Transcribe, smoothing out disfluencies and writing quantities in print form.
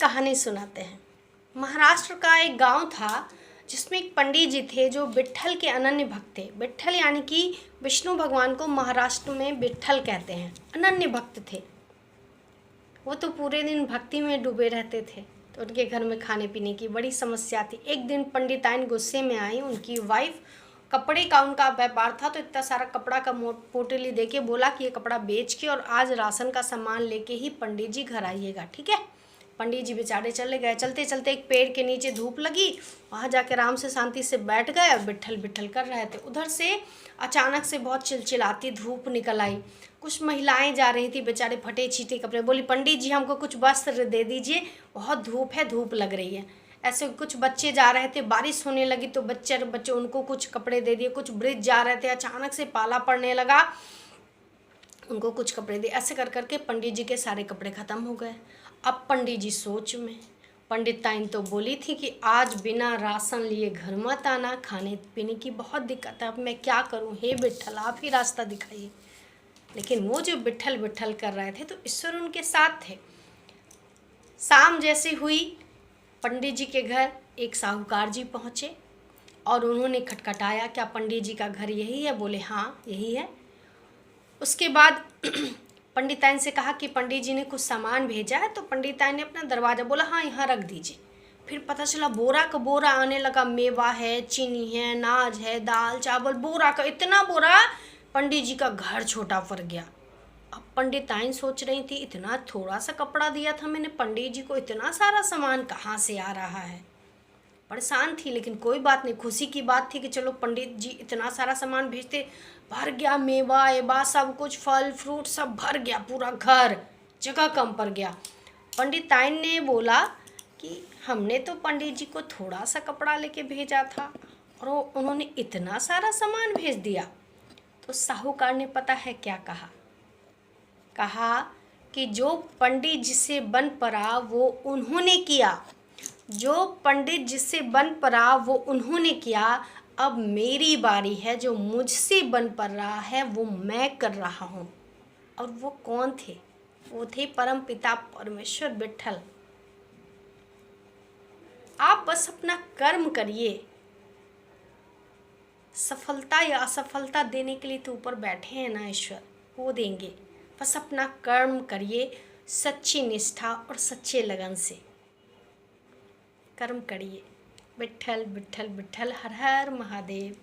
कहानी सुनाते हैं। महाराष्ट्र का एक गांव था जिसमें एक पंडित जी थे जो विट्ठल के अनन्य भक्त थे। विट्ठल यानी कि विष्णु भगवान को महाराष्ट्र में विट्ठल कहते हैं। अनन्य भक्त थे वो, तो पूरे दिन भक्ति में डूबे रहते थे। तो उनके घर में खाने पीने की बड़ी समस्या थी। एक दिन पंडिताइन गुस्से में आई। उनकी वाइफ, कपड़े का उनका व्यापार था, तो इतना सारा कपड़ा का पोटली दे के बोला कि ये कपड़ा बेच के और आज राशन का सामान लेके ही पंडित जी घर आइएगा, ठीक है। पंडित जी बेचारे चले गए। चलते चलते एक पेड़ के नीचे धूप लगी, वहाँ जाके आराम से शांति से बैठ गए और बिट्ठल बिट्ठल कर रहे थे। उधर से अचानक से बहुत चिलचिलाती धूप निकल आई। कुछ महिलाएं जा रही थी, बेचारे फटे छीटे कपड़े। बोली, पंडित जी हमको कुछ वस्त्र दे दीजिए, बहुत धूप है, धूप लग रही है। ऐसे कुछ बच्चे जा रहे थे, बारिश होने लगी तो बच्चे उनको कुछ कपड़े दे दिए। कुछ वृद्ध जा रहे थे, अचानक से पाला पड़ने लगा, उनको कुछ कपड़े दिए। ऐसे कर करके पंडित जी के सारे कपड़े ख़त्म हो गए। अब पंडित जी सोच में, पंडिताइन तो बोली थी कि आज बिना राशन लिए घर मत आना, खाने पीने की बहुत दिक्कत है, अब मैं क्या करूं, हे विट्ठल आप ही रास्ता दिखाइए। लेकिन वो जो विट्ठल विट्ठल कर रहे थे तो ईश्वर उनके साथ थे। शाम जैसी हुई, पंडित जी के घर एक साहूकार जी पहुँचे और उन्होंने खटखटाया, क्या पंडित जी का घर यही है? बोले हाँ यही है। उसके बाद पंडिताइन से कहा कि पंडित जी ने कुछ सामान भेजा है। तो पंडिताइन ने अपना दरवाज़ा बोला हाँ यहाँ रख दीजिए। फिर पता चला बोरा का बोरा आने लगा। मेवा है, चीनी है, अनाज है, दाल चावल, बोरा का इतना बोरा। पंडित जी का घर छोटा पड़ गया। अब पंडिताइन सोच रही थी, इतना थोड़ा सा कपड़ा दिया था मैंने पंडित जी को, इतना सारा सामान कहाँ से आ रहा है। परेशान थी, लेकिन कोई बात नहीं, खुशी की बात थी कि चलो पंडित जी इतना सारा सामान भेजते। भर गया, मेवा एवा सब कुछ, फल फ्रूट सब भर गया, पूरा घर, जगह कम पड़ गया। पंडिताइन ने बोला कि हमने तो पंडित जी को थोड़ा सा कपड़ा लेके भेजा था और उन्होंने इतना सारा सामान भेज दिया। तो साहूकार ने पता है क्या कहा? कहा कि जो पंडित जी से बन पड़ा वो उन्होंने किया, जो पंडित जिससे बन पड़ा वो उन्होंने किया। अब मेरी बारी है, जो मुझसे बन पड़ रहा है वो मैं कर रहा हूँ। और वो कौन थे? वो थे परम पिता परमेश्वर विट्ठल। आप बस अपना कर्म करिए, सफलता या असफलता देने के लिए तो ऊपर बैठे हैं ना ईश्वर, वो देंगे। बस अपना कर्म करिए, सच्ची निष्ठा और सच्चे लगन से कर्म करिए। विट्ठल विट्ठल विट्ठल, हर हर महादेव।